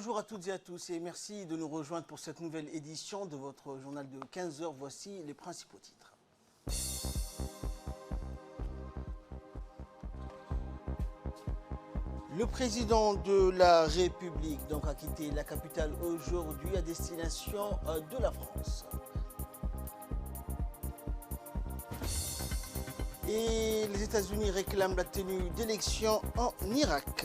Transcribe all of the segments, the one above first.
Bonjour à toutes et à tous et merci de nous rejoindre pour cette nouvelle édition de votre journal de 15 heures. Voici les principaux titres. Le président de la République a quitté la capitale aujourd'hui à destination de la France. Et les États-Unis réclament la tenue d'élections en Irak.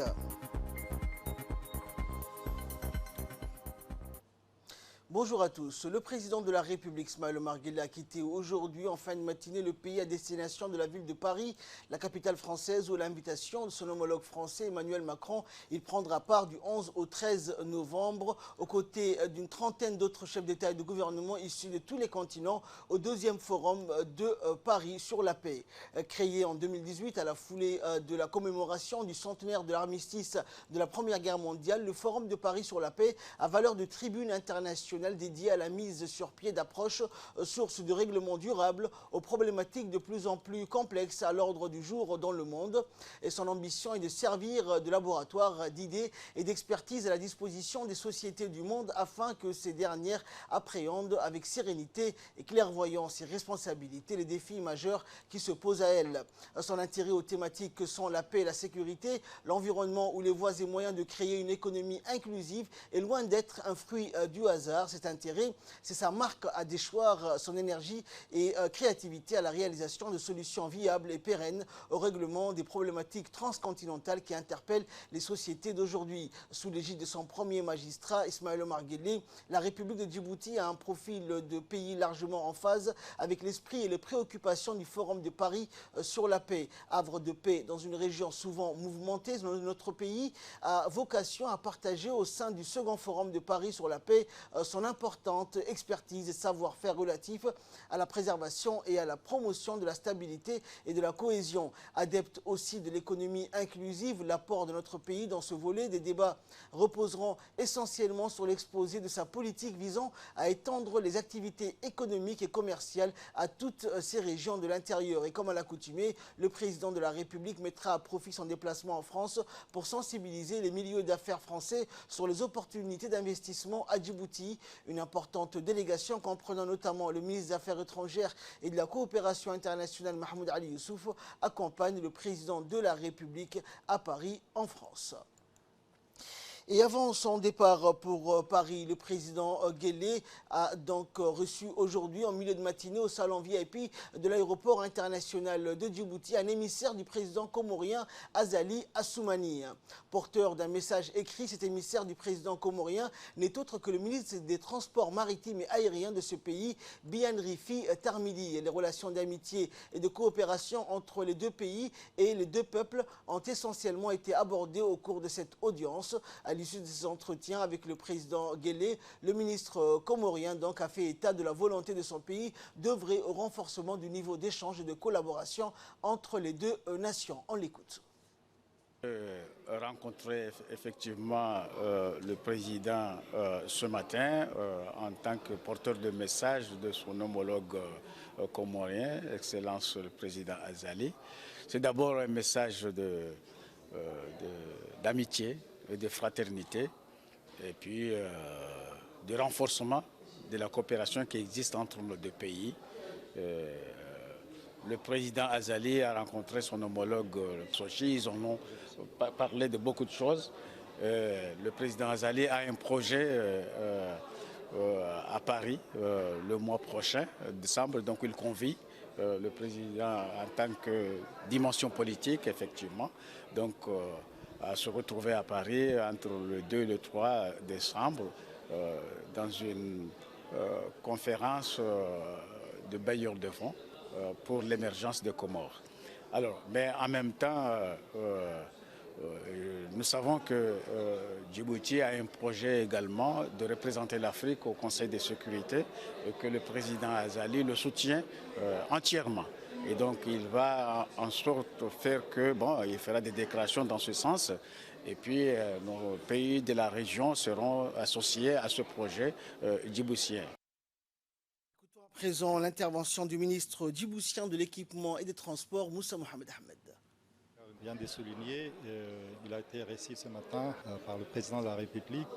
Bonjour à tous. Le président de la République, Ismaël Omar Guelleh, a quitté aujourd'hui en fin de matinée le pays à destination de la ville de Paris, la capitale française, où à l'invitation de son homologue français Emmanuel Macron, il prendra part du 11 au 13 novembre aux côtés d'une trentaine d'autres chefs d'État et de gouvernement issus de tous les continents au deuxième forum de Paris sur la paix. Créé en 2018 à la foulée de la commémoration du centenaire de l'armistice de la Première Guerre mondiale, le forum de Paris sur la paix a valeur de tribune internationale dédié à la mise sur pied d'approches sources de règlement durable aux problématiques de plus en plus complexes à l'ordre du jour dans le monde. Et son ambition est de servir de laboratoire d'idées et d'expertise à la disposition des sociétés du monde afin que ces dernières appréhendent avec sérénité et clairvoyance et responsabilité les défis majeurs qui se posent à elles. Son intérêt aux thématiques que sont la paix et la sécurité, l'environnement ou les voies et moyens de créer une économie inclusive est loin d'être un fruit du hasard. Cet intérêt, c'est sa marque à déchoir son énergie et créativité à la réalisation de solutions viables et pérennes au règlement des problématiques transcontinentales qui interpellent les sociétés d'aujourd'hui. Sous l'égide de son premier magistrat, Ismaël Omar Guelleh, la République de Djibouti a un profil de pays largement en phase avec l'esprit et les préoccupations du Forum de Paris sur la paix. Havre de paix dans une région souvent mouvementée, notre pays a vocation à partager au sein du second Forum de Paris sur la paix son importante expertise et savoir-faire relatifs à la préservation et à la promotion de la stabilité et de la cohésion. Adepte aussi de l'économie inclusive, l'apport de notre pays dans ce volet des débats reposeront essentiellement sur l'exposé de sa politique visant à étendre les activités économiques et commerciales à toutes ces régions de l'intérieur. Et comme à l'accoutumée, le président de la République mettra à profit son déplacement en France pour sensibiliser les milieux d'affaires français sur les opportunités d'investissement à Djibouti. Une importante délégation comprenant notamment le ministre des Affaires étrangères et de la coopération internationale Mahmoud Ali Youssouf accompagne le président de la République à Paris en France. Et avant son départ pour Paris, le président Guelleh a donc reçu aujourd'hui, en milieu de matinée, au salon VIP de l'aéroport international de Djibouti, un émissaire du président comorien Azali Assoumani. Porteur d'un message écrit, cet émissaire du président comorien n'est autre que le ministre des Transports maritimes et aériens de ce pays, Bian Rifi Tarmidi. Les relations d'amitié et de coopération entre les deux pays et les deux peuples ont essentiellement été abordées au cours de cette audience. À l'issue de ces entretiens avec le président Guelleh, le ministre comorien a fait état de la volonté de son pays d'œuvrer au renforcement du niveau d'échange et de collaboration entre les deux nations. On l'écoute. Rencontrer effectivement le président ce matin en tant que porteur de message de son homologue comorien, Excellence le président Azali. C'est d'abord un message d'amitié et de fraternité et puis de renforcement de la coopération qui existe entre nos deux pays. Le président Azali a rencontré son homologue Sochi, ils en ont parlé de beaucoup de choses. Le président Azali a un projet à Paris le mois prochain, décembre, donc il convie le président en tant que dimension politique, effectivement, donc à se retrouver à Paris entre le 2 et le 3 décembre dans une conférence de bailleurs de fonds pour l'émergence des Comores. Alors, mais en même temps, nous savons que Djibouti a un projet également de représenter l'Afrique au Conseil de sécurité et que le président Azali le soutient entièrement. Et donc il va en sorte faire que, bon, il fera des déclarations dans ce sens. Et puis nos pays de la région seront associés à ce projet djiboutien. Écoutons à présent l'intervention du ministre djiboutien de l'équipement et des transports, Moussa Mohamed Ahmed. vient de souligner, il a été reçu ce matin par le président de la République.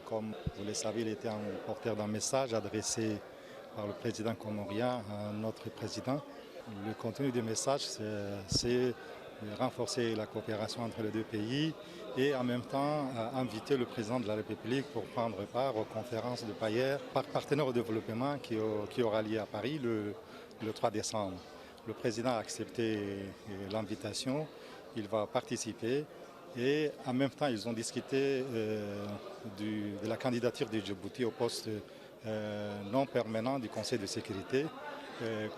Comme vous le savez, il était un porteur d'un message adressé par le président comorien à notre président. Le contenu du message, c'est renforcer la coopération entre les deux pays et en même temps inviter le président de la République pour prendre part aux conférences de partenaires au développement qui aura lieu à Paris le 3 décembre. Le président a accepté l'invitation, il va participer et en même temps ils ont discuté de la candidature de Djibouti au poste non permanent du Conseil de sécurité.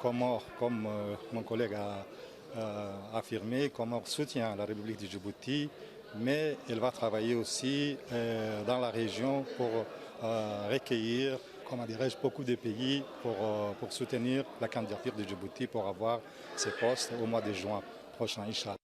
Comme mon collègue a affirmé, Comores soutient la République de Djibouti, mais elle va travailler aussi dans la région pour recueillir, beaucoup de pays pour soutenir la candidature de Djibouti pour avoir ces postes au mois de juin prochain, Inch'Allah.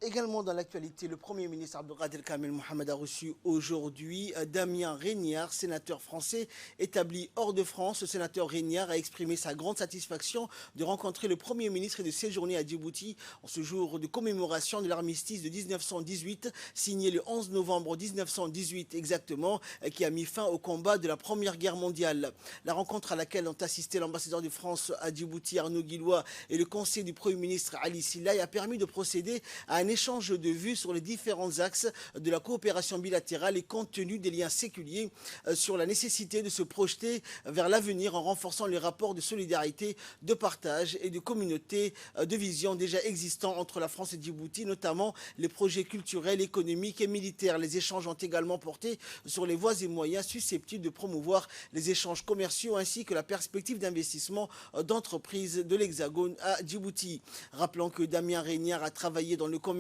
Également dans l'actualité, le Premier ministre Abdelkader Kamel Mohamed a reçu aujourd'hui Damien Régnard, sénateur français établi hors de France. Le sénateur Régnard a exprimé sa grande satisfaction de rencontrer le Premier ministre et de séjourner à Djibouti en ce jour de commémoration de l'armistice de 1918, signé le 11 novembre 1918 exactement, qui a mis fin au combat de la Première Guerre mondiale. La rencontre à laquelle ont assisté l'ambassadeur de France à Djibouti, Arnaud Guillois, et le conseiller du Premier ministre Ali Silaï a permis de procéder à un échange de vues sur les différents axes de la coopération bilatérale et compte tenu des liens séculiers sur la nécessité de se projeter vers l'avenir en renforçant les rapports de solidarité, de partage et de communauté de vision déjà existants entre la France et Djibouti, notamment les projets culturels, économiques et militaires. Les échanges ont également porté sur les voies et moyens susceptibles de promouvoir les échanges commerciaux ainsi que la perspective d'investissement d'entreprises de l'Hexagone à Djibouti. Rappelons que Damien Régnard a travaillé dans le commerce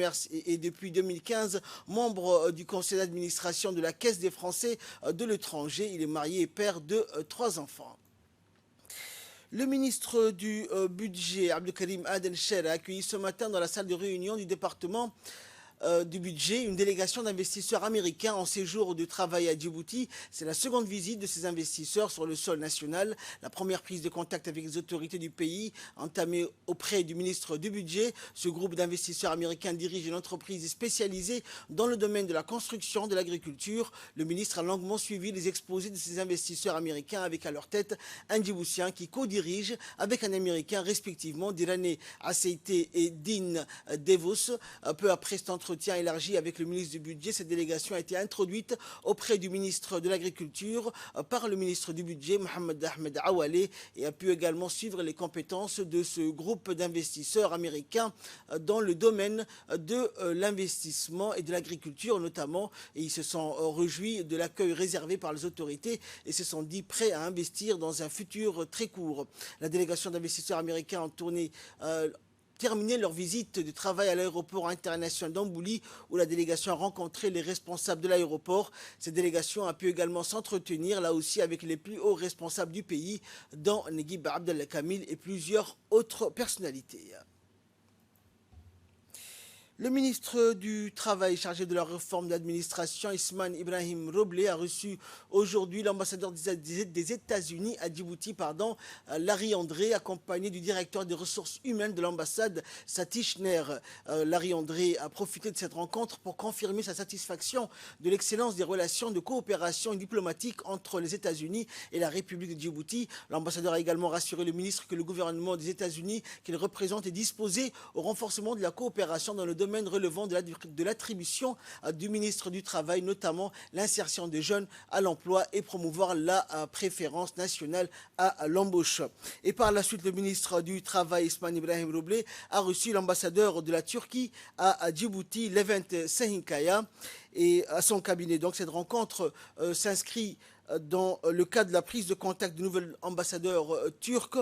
et depuis 2015, membre du conseil d'administration de la Caisse des Français de l'étranger. Il est marié et père de 3 enfants. Le ministre du Budget, Abdelkarim Aden Cher, a accueilli ce matin dans la salle de réunion du département du budget une délégation d'investisseurs américains en séjour de travail à Djibouti. C'est la seconde visite de ces investisseurs sur le sol national. La première prise de contact avec les autorités du pays entamée auprès du ministre du budget. Ce groupe d'investisseurs américains dirige une entreprise spécialisée dans le domaine de la construction, de l'agriculture. Le ministre a longuement suivi les exposés de ces investisseurs américains avec à leur tête un Djiboutien qui co-dirige avec un Américain respectivement, Dirane Aceite et Dean Devos. Peu après cet entretien élargi avec le ministre du Budget, cette délégation a été introduite auprès du ministre de l'Agriculture par le ministre du Budget, Mohamed Ahmed Awale, et a pu également suivre les compétences de ce groupe d'investisseurs américains dans le domaine de l'investissement et de l'agriculture notamment. Et ils se sont réjouis de l'accueil réservé par les autorités et se sont dit prêts à investir dans un futur très court. La délégation d'investisseurs américains en tournée terminé leur visite de travail à l'aéroport international d'Ambouli où la délégation a rencontré les responsables de l'aéroport. Cette délégation a pu également s'entretenir là aussi avec les plus hauts responsables du pays, dont Negib Abdel Kamil et plusieurs autres personnalités. Le ministre du Travail chargé de la réforme de l'administration, Isman Ibrahim Roblé, a reçu aujourd'hui l'ambassadeur des États-Unis à Djibouti, Larry André, accompagné du directeur des ressources humaines de l'ambassade, Satish Ner. Larry André a profité de cette rencontre pour confirmer sa satisfaction de l'excellence des relations de coopération diplomatique entre les États-Unis et la République de Djibouti. L'ambassadeur a également rassuré le ministre que le gouvernement des États-Unis qu'il représente est disposé au renforcement de la coopération dans le domaine relevant de l'attribution du ministre du Travail, notamment l'insertion des jeunes à l'emploi et promouvoir la préférence nationale à l'embauche. Et par la suite, le ministre du Travail, Isman Ibrahim Roblé, a reçu l'ambassadeur de la Turquie à Djibouti, Levent Sehinkaya, et à son cabinet. Donc cette rencontre s'inscrit dans le cadre de la prise de contact du nouvel ambassadeur turc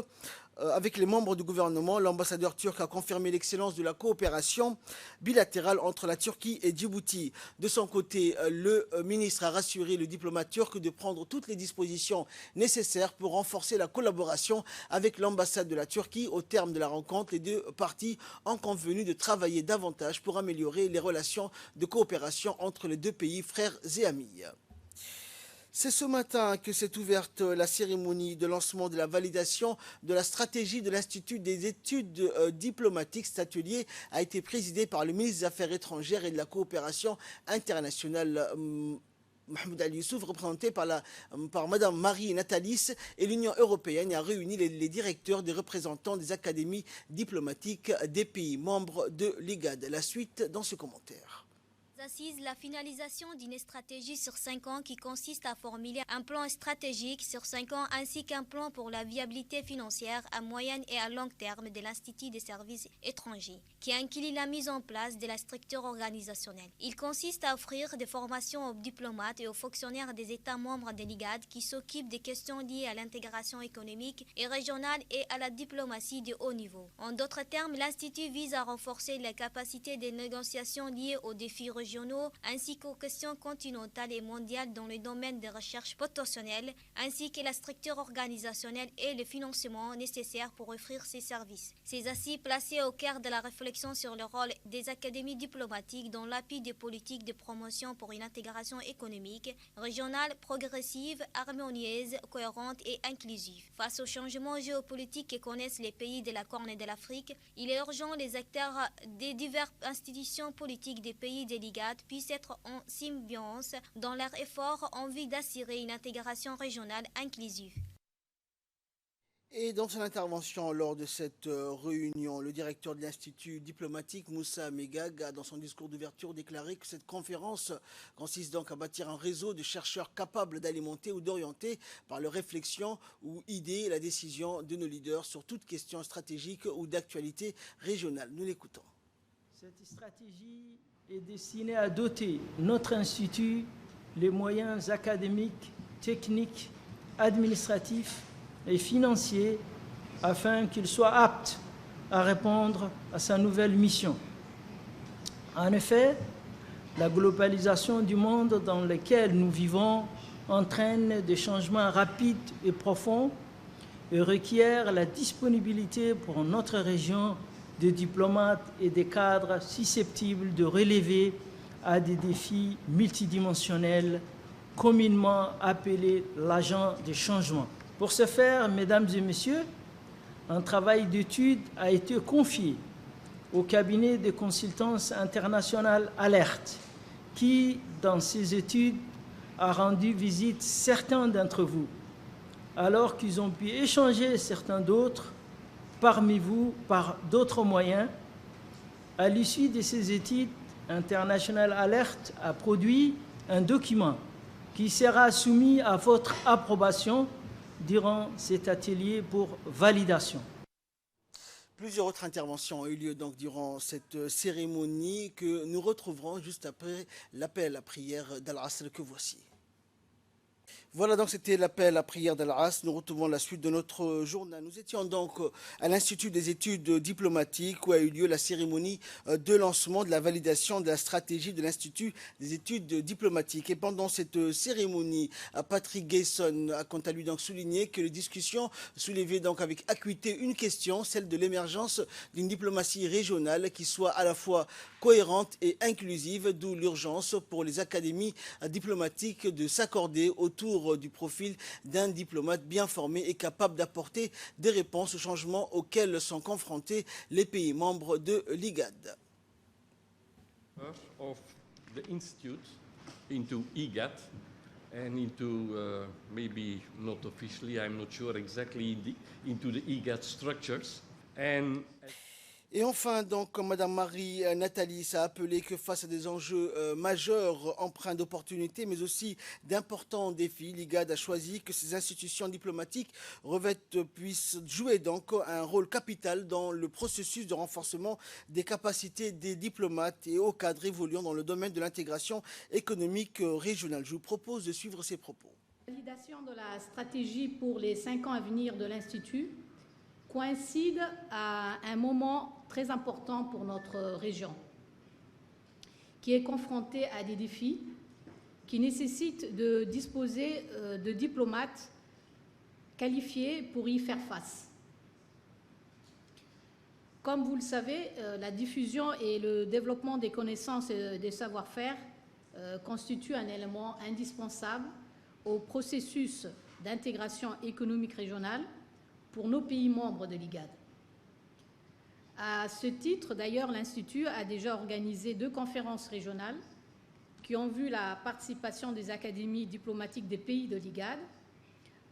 avec les membres du gouvernement. L'ambassadeur turc a confirmé l'excellence de la coopération bilatérale entre la Turquie et Djibouti. De son côté, le ministre a rassuré le diplomate turc de prendre toutes les dispositions nécessaires pour renforcer la collaboration avec l'ambassade de la Turquie. Au terme de la rencontre, les deux parties ont convenu de travailler davantage pour améliorer les relations de coopération entre les deux pays frères et amis. C'est ce matin que s'est ouverte la cérémonie de lancement de la validation de la stratégie de l'Institut des études diplomatiques. Cet atelier a été présidé par le ministre des Affaires étrangères et de la coopération internationale, Mohamed Ali Youssouf, représenté par Madame Marie Natalis, et l'Union européenne, et a réuni les directeurs des représentants des académies diplomatiques des pays membres de l'IGAD. La suite dans ce commentaire. Assise la finalisation d'une stratégie sur 5 ans qui consiste à formuler un plan stratégique sur 5 ans ainsi qu'un plan pour la viabilité financière à moyen et à long terme de l'Institut des services étrangers, qui inclut la mise en place de la structure organisationnelle. Il consiste à offrir des formations aux diplomates et aux fonctionnaires des États membres de l'IGAD qui s'occupent des questions liées à l'intégration économique et régionale et à la diplomatie de haut niveau. En d'autres termes, l'Institut vise à renforcer les capacités de négociation liées aux défis régionaux ainsi qu'aux questions continentales et mondiales dans le domaine des recherches potentielles, ainsi que la structure organisationnelle et le financement nécessaires pour offrir ces services. Ces assises placées au cœur de la réflexion sur le rôle des académies diplomatiques dans l'appui des politiques de promotion pour une intégration économique, régionale, progressive, harmonieuse, cohérente et inclusive. Face aux changements géopolitiques que connaissent les pays de la Corne de l'Afrique, il est urgent que les acteurs des diverses institutions politiques des pays de l'IGAD puissent être en symbiose dans leurs efforts en vue d'assurer une intégration régionale inclusive. Et dans son intervention lors de cette réunion, le directeur de l'Institut diplomatique, Moussa Megag, a dans son discours d'ouverture déclaré que cette conférence consiste donc à bâtir un réseau de chercheurs capables d'alimenter ou d'orienter par leur réflexion ou idée la décision de nos leaders sur toute question stratégique ou d'actualité régionale. Nous l'écoutons. Cette stratégie est destinée à doter notre institut les moyens académiques, techniques, administratifs et financiers afin qu'il soit apte à répondre à sa nouvelle mission. En effet, la globalisation du monde dans lequel nous vivons entraîne des changements rapides et profonds et requiert la disponibilité pour notre région de diplomates et des cadres susceptibles de relever à des défis multidimensionnels communément appelés l'agent de changement. Pour ce faire, mesdames et messieurs, un travail d'étude a été confié au cabinet de consultance internationale Alert, qui, dans ses études, a rendu visite certains d'entre vous, alors qu'ils ont pu échanger certains d'autres parmi vous par d'autres moyens. À l'issue de ces études, International Alert a produit un document qui sera soumis à votre approbation durant cet atelier pour validation. Plusieurs autres interventions ont eu lieu donc durant cette cérémonie que nous retrouverons juste après l'appel à prière d'Al-Asr que voici. Voilà, donc c'était l'appel à prière d'Al-Asr. Nous retrouvons la suite de notre journal. Nous étions donc à l'Institut des études diplomatiques où a eu lieu la cérémonie de lancement de la validation de la stratégie de l'Institut des études diplomatiques. Et pendant cette cérémonie, Patrick Gayson a quant à lui donc souligné que les discussions soulevaient donc avec acuité une question, celle de l'émergence d'une diplomatie régionale qui soit à la fois cohérente et inclusive, d'où l'urgence pour les académies diplomatiques de s'accorder autour du profil d'un diplomate bien formé et capable d'apporter des réponses aux changements auxquels sont confrontés les pays membres de l'IGAD. Of the institute into IGAD and into maybe not officially, I'm not sure exactly, into the IGAD structures. Et enfin, donc, comme Mme Marie Natalis a appelé que face à des enjeux majeurs, empreints d'opportunités, mais aussi d'importants défis, l'IGAD a choisi que ces institutions diplomatiques puissent jouer donc un rôle capital dans le processus de renforcement des capacités des diplomates et aux cadres évoluant dans le domaine de l'intégration économique régionale. Je vous propose de suivre ces propos. La validation de la stratégie pour les 5 ans à venir de l'Institut coïncide à un moment très important pour notre région, qui est confrontée à des défis qui nécessitent de disposer de diplomates qualifiés pour y faire face. Comme vous le savez, la diffusion et le développement des connaissances et des savoir-faire constituent un élément indispensable au processus d'intégration économique régionale pour nos pays membres de l'IGAD. À ce titre, d'ailleurs, l'Institut a déjà organisé 2 conférences régionales qui ont vu la participation des académies diplomatiques des pays de l'IGAD,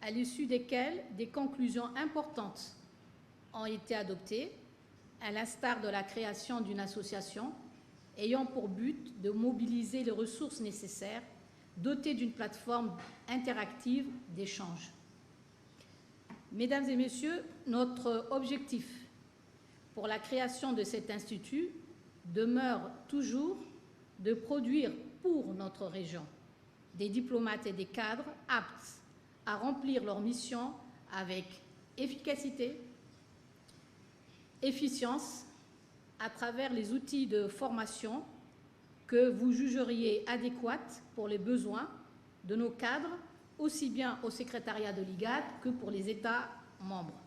à l'issue desquelles des conclusions importantes ont été adoptées, à l'instar de la création d'une association ayant pour but de mobiliser les ressources nécessaires, dotée d'une plateforme interactive d'échange. Mesdames et messieurs, notre objectif pour la création de cet institut demeure toujours de produire pour notre région des diplomates et des cadres aptes à remplir leur mission avec efficacité, efficience, à travers les outils de formation que vous jugeriez adéquats pour les besoins de nos cadres, aussi bien au secrétariat de l'IGAD que pour les États membres.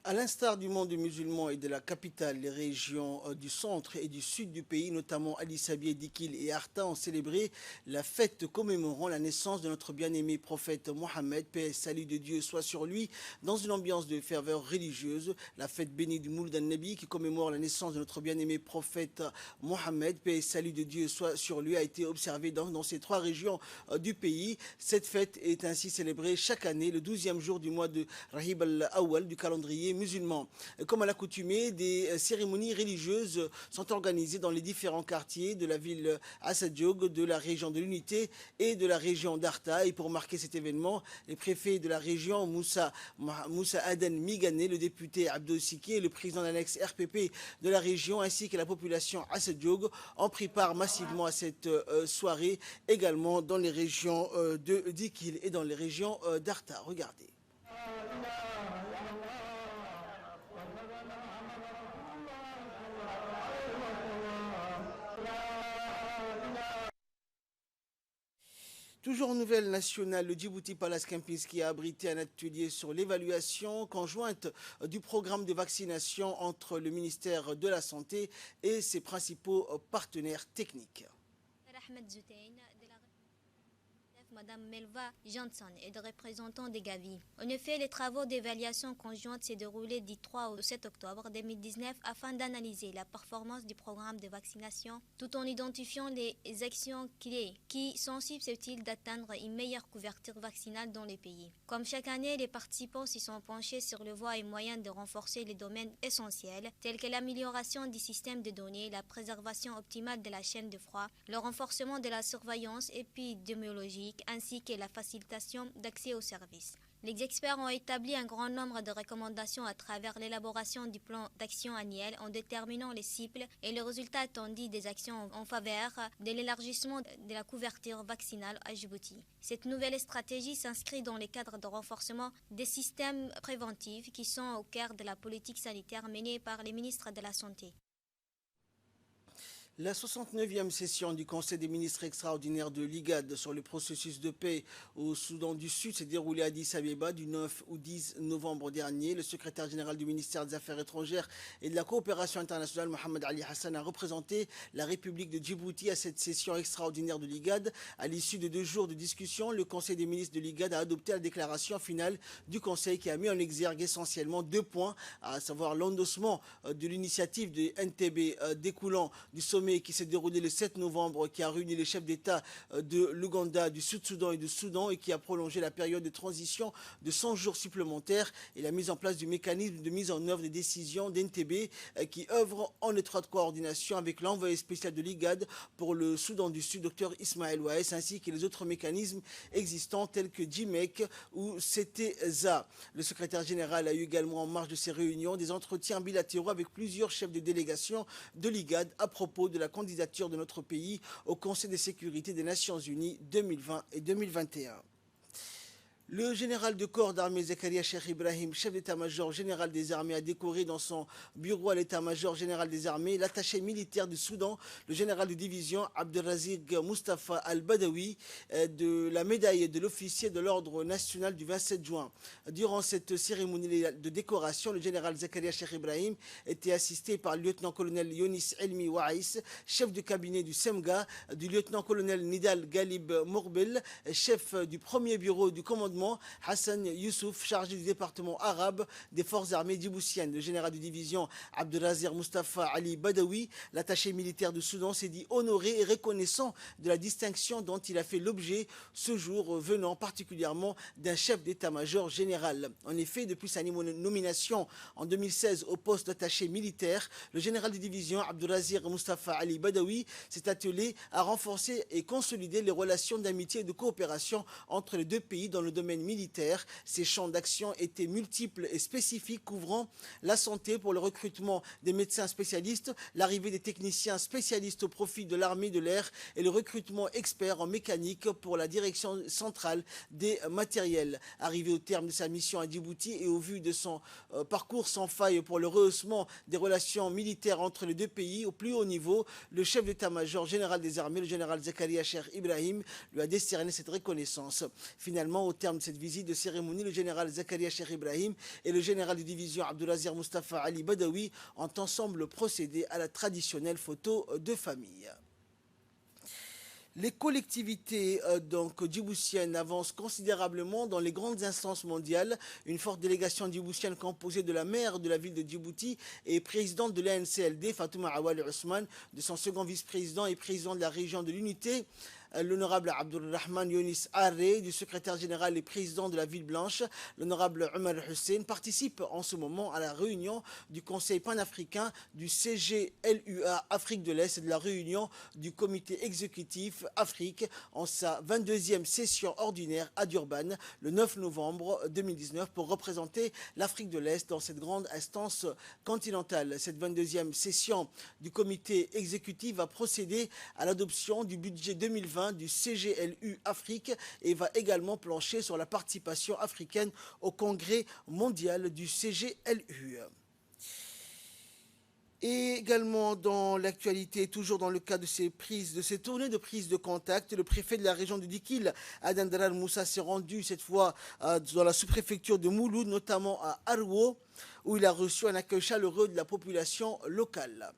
À l'instar du monde musulman et de la capitale, les régions du centre et du sud du pays, notamment Addis Abeba, Dikil et Arta, ont célébré la fête commémorant la naissance de notre bien-aimé prophète Mohammed, paix et salut de Dieu soit sur lui, dans une ambiance de ferveur religieuse. La fête bénie du Moulid al-Nabi, qui commémore la naissance de notre bien-aimé prophète Mohammed, paix et salut de Dieu soit sur lui, a été observée dans ces 3 régions du pays. Cette fête est ainsi célébrée chaque année, le 12e jour du mois de Rahib al-Awwal du calendrier musulmans. Comme à l'accoutumée, des cérémonies religieuses sont organisées dans les différents quartiers de la ville Assadjoug, de la région de l'Unité et de la région d'Arta. Et pour marquer cet événement, les préfets de la région, Moussa Aden Migane, le député Abdou Siki et le président d'annexe RPP de la région, ainsi que la population Assadjoug, ont pris part massivement à cette soirée, également dans les régions de Dikil et dans les régions d'Arta. Regardez. Toujours en nouvelle nationale, le Djibouti Palace Kempinski a abrité un atelier sur l'évaluation conjointe du programme de vaccination entre le ministère de la Santé et ses principaux partenaires techniques. Madame Melva Johnson et des représentants des Gavi. En effet, les travaux d'évaluation conjointe s'est déroulés du 3 au 7 octobre 2019 afin d'analyser la performance du programme de vaccination tout en identifiant les actions clés qui sont susceptibles d'atteindre une meilleure couverture vaccinale dans les pays. Comme chaque année, les participants s'y sont penchés sur les voies et moyens de renforcer les domaines essentiels tels que l'amélioration du système de données, la préservation optimale de la chaîne de froid, le renforcement de la surveillance épidémiologique, ainsi que la facilitation d'accès aux services. Les experts ont établi un grand nombre de recommandations à travers l'élaboration du plan d'action annuel en déterminant les cibles et les résultats attendus des actions en faveur de l'élargissement de la couverture vaccinale à Djibouti. Cette nouvelle stratégie s'inscrit dans le cadre de renforcement des systèmes préventifs qui sont au cœur de la politique sanitaire menée par les ministres de la Santé. La 69e session du Conseil des ministres extraordinaires de l'IGAD sur le processus de paix au Soudan du Sud s'est déroulée à Addis Abeba du 9 au 10 novembre dernier. Le secrétaire général du ministère des Affaires étrangères et de la coopération internationale, Mohamed Ali Hassan, a représenté la République de Djibouti à cette session extraordinaire de l'IGAD. À l'issue de 2 jours de discussion, le Conseil des ministres de l'IGAD a adopté la déclaration finale du Conseil qui a mis en exergue essentiellement 2 points, à savoir l'endossement de l'initiative de NTB découlant du sommet qui s'est déroulé le 7 novembre, qui a réuni les chefs d'État de l'Ouganda, du Sud-Soudan et du Soudan et qui a prolongé la période de transition de 100 jours supplémentaires et la mise en place du mécanisme de mise en œuvre des décisions d'NTB qui œuvre en étroite coordination avec l'envoyé spécial de l'IGAD pour le Soudan du Sud, Dr Ismaël Ouaes, ainsi que les autres mécanismes existants tels que JMEC ou CTZA. Le secrétaire général a eu également en marge de ces réunions des entretiens bilatéraux avec plusieurs chefs de délégation de l'IGAD à propos de la candidature de notre pays au Conseil de sécurité des Nations Unies 2020 et 2021. Le général de corps d'armée Zakaria Cheikh Ibrahim, chef d'état-major général des armées, a décoré dans son bureau à l'état-major général des armées l'attaché militaire du Soudan, le général de division Abdelrazig Mustafa Al-Badawi, de la médaille de l'officier de l'ordre national du 27 juin. Durant cette cérémonie de décoration, le général Zakaria Cheikh Ibrahim était assisté par le lieutenant-colonel Yonis Elmi Waïs, chef de cabinet du SEMGA, du lieutenant-colonel Nidal Galib Mourbel, chef du premier bureau du commandement Hassan Youssouf, chargé du département arabe des forces armées djiboutiennes. Le général de division Abdelazir Mustafa Ali Badawi, l'attaché militaire du Soudan, s'est dit honoré et reconnaissant de la distinction dont il a fait l'objet ce jour, venant particulièrement d'un chef d'état-major général. En effet, depuis sa nomination en 2016 au poste d'attaché militaire, le général de division Abdelazir Mustafa Ali Badawi s'est attelé à renforcer et consolider les relations d'amitié et de coopération entre les deux pays dans le domaine militaire. Ces champs d'action étaient multiples et spécifiques, couvrant la santé pour le recrutement des médecins spécialistes, l'arrivée des techniciens spécialistes au profit de l'armée de l'air et le recrutement expert en mécanique pour la direction centrale des matériels. Arrivé au terme de sa mission à Djibouti et au vu de son parcours sans faille pour le rehaussement des relations militaires entre les deux pays au plus haut niveau, le chef d'état-major général des armées, le général Zakaria Cheikh Ibrahim, lui a décerné cette reconnaissance. Finalement, au terme de cette visite de cérémonie, le général Zakaria Cheikh Ibrahim et le général de division Abdelazir Mustafa Ali Badawi ont ensemble procédé à la traditionnelle photo de famille. Les collectivités djiboutiennes avancent considérablement dans les grandes instances mondiales. Une forte délégation djiboutienne composée de la maire de la ville de Djibouti et présidente de l'ANCLD, Fatouma Awali Ousmane, de son second vice-président et président de la région de l'unité, l'honorable Abdulrahman Yonis Arre, du secrétaire général et président de la Ville Blanche, l'honorable Omar Hussein, participe en ce moment à la réunion du Conseil panafricain du CGLUA Afrique de l'Est et de la réunion du comité exécutif Afrique en sa 22e session ordinaire à Durban le 9 novembre 2019 pour représenter l'Afrique de l'Est dans cette grande instance continentale. Cette 22e session du comité exécutif va procéder à l'adoption du budget 2020 du CGLU Afrique et va également plancher sur la participation africaine au congrès mondial du CGLU. Et également dans l'actualité, toujours dans le cas de ces tournées de prise de contact, le préfet de la région de Dikil, Adan Darar Moussa, s'est rendu cette fois dans la sous-préfecture de Mouloud, notamment à Arwo, où il a reçu un accueil chaleureux de la population locale.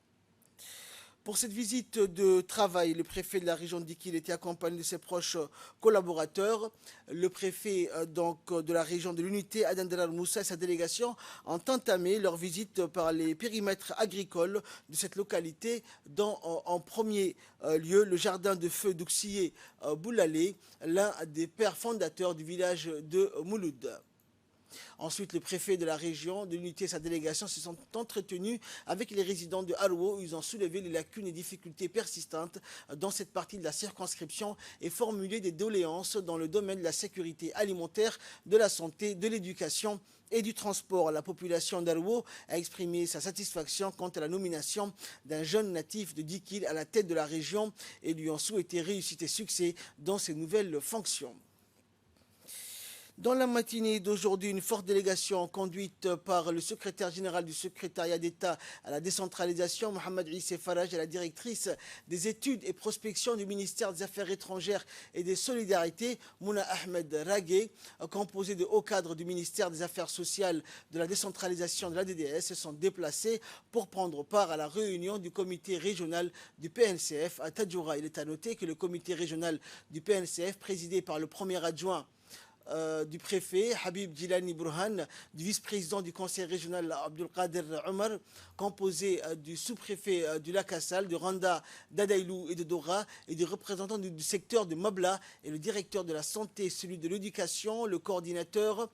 Pour cette visite de travail, le préfet de la région de Dikil était accompagné de ses proches collaborateurs. Le préfet de la région de l'unité, Adan Darar Moussa, et sa délégation ont entamé leur visite par les périmètres agricoles de cette localité, en premier lieu le jardin de feu d'Ouxié Boulalé, l'un des pères fondateurs du village de Mouloud. Ensuite, le préfet de la région de l'unité et sa délégation se sont entretenus avec les résidents de Arwo où ils ont soulevé les lacunes et difficultés persistantes dans cette partie de la circonscription et formulé des doléances dans le domaine de la sécurité alimentaire, de la santé, de l'éducation et du transport. La population d'Arwo a exprimé sa satisfaction quant à la nomination d'un jeune natif de Dikil à la tête de la région et lui ont souhaité réussite et succès dans ses nouvelles fonctions. Dans la matinée d'aujourd'hui, une forte délégation conduite par le secrétaire général du secrétariat d'État à la décentralisation, Mohamed Issé Faraj, et la directrice des études et prospection du ministère des Affaires étrangères et des Solidarités, Mouna Ahmed Ragué, composée de hauts cadres du ministère des Affaires sociales, de la décentralisation de la DDS, se sont déplacés pour prendre part à la réunion du comité régional du PNCF à Tadjoura. Il est à noter que le comité régional du PNCF, présidé par le premier adjoint du préfet Habib Djilani Burhan, du vice-président du conseil régional Abdelkader Omar, composé du sous-préfet du Lac-Assal, de Randa, d'Adaïlou et de Dora, et des représentants du secteur de Mabla et le directeur de la santé, celui de l'éducation, le coordinateur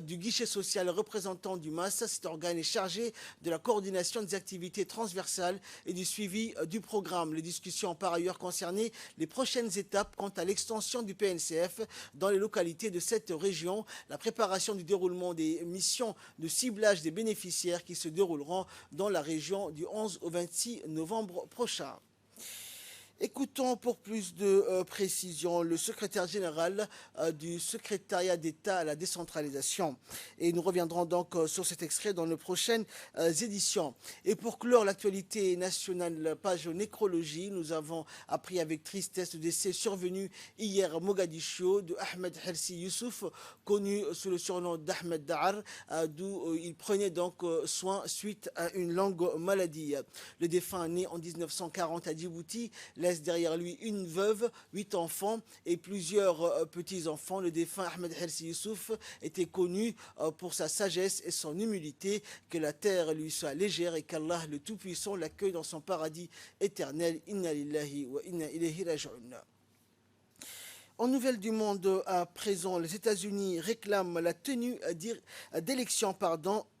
du guichet social, représentant du MAS. Cet organe est chargé de la coordination des activités transversales et du suivi du programme. Les discussions ont par ailleurs concerné les prochaines étapes quant à l'extension du PNCF dans les localités de cette région, la préparation du déroulement des missions de ciblage des bénéficiaires qui se dérouleront dans la région du 11 au 26 novembre prochain. Écoutons pour plus de précision le secrétaire général du secrétariat d'État à la décentralisation. Et nous reviendrons donc sur cet extrait dans les prochaines éditions. Et pour clore l'actualité nationale, page nécrologie, nous avons appris avec tristesse le décès survenu hier à Mogadiscio de Ahmed Hersi Youssouf, connu sous le surnom d'Ahmed Da'ar, d'où il prenait donc soin suite à une longue maladie. Le défunt, né en 1940 à Djibouti, laisse derrière lui une veuve, 8 enfants et plusieurs petits-enfants. Le défunt Ahmed Hersi Youssouf était connu pour sa sagesse et son humilité. Que la terre lui soit légère et qu'Allah le Tout-Puissant l'accueille dans son paradis éternel. Inna lillahi wa inna ilayhi raji'un. En nouvelles du monde à présent, les États-Unis réclament la tenue d'élections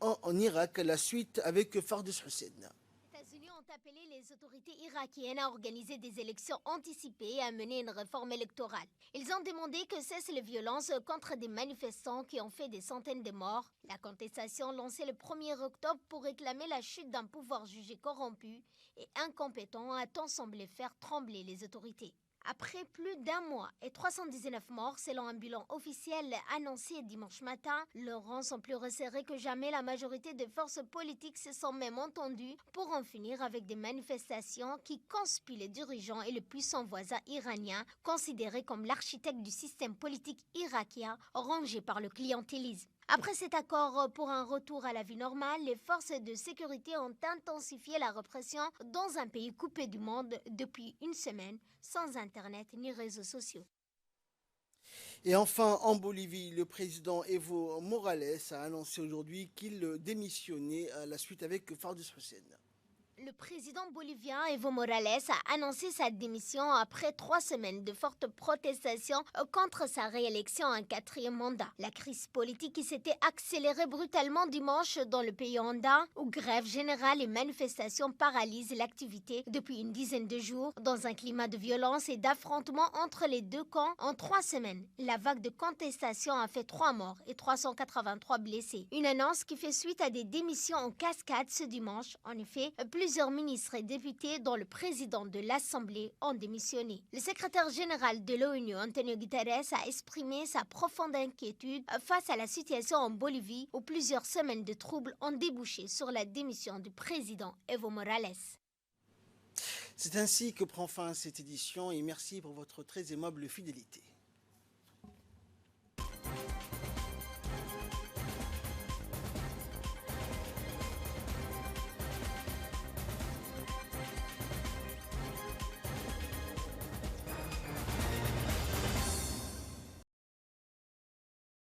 en Irak, la suite avec Fardous Hussein. Appelé les autorités irakiennes à organiser des élections anticipées et à mener une réforme électorale. Ils ont demandé que cessent les violences contre des manifestants qui ont fait des centaines de morts. La contestation lancée le 1er octobre pour réclamer la chute d'un pouvoir jugé corrompu et incompétent a tant semblé faire trembler les autorités. Après plus d'un mois et 319 morts selon un bilan officiel annoncé dimanche matin, les rangs sont plus resserrés que jamais. La majorité des forces politiques se sont même entendues pour en finir avec des manifestations qui conspuent les dirigeants et le puissant voisin iranien, considéré comme l'architecte du système politique irakien rongé par le clientélisme. Après cet accord pour un retour à la vie normale, les forces de sécurité ont intensifié la répression dans un pays coupé du monde depuis une semaine, sans Internet ni réseaux sociaux. Et enfin, en Bolivie, le président Evo Morales a annoncé aujourd'hui qu'il démissionnait à la suite avec Fardous Hussein. Le président bolivien Evo Morales a annoncé sa démission après 3 semaines de fortes protestations contre sa réélection en 4e mandat. La crise politique qui s'était accélérée brutalement dimanche dans le pays andin, où grève générale et manifestations paralysent l'activité depuis une dizaine de jours, dans un climat de violence et d'affrontement entre les deux camps en 3 semaines. La vague de contestation a fait 3 morts et 383 blessés. Une annonce qui fait suite à des démissions en cascade ce dimanche. En effet, plusieurs ministres et députés, dont le président de l'Assemblée, ont démissionné. Le secrétaire général de l'ONU, Antonio Guterres, a exprimé sa profonde inquiétude face à la situation en Bolivie, où plusieurs semaines de troubles ont débouché sur la démission du président Evo Morales. C'est ainsi que prend fin cette édition et merci pour votre très aimable fidélité.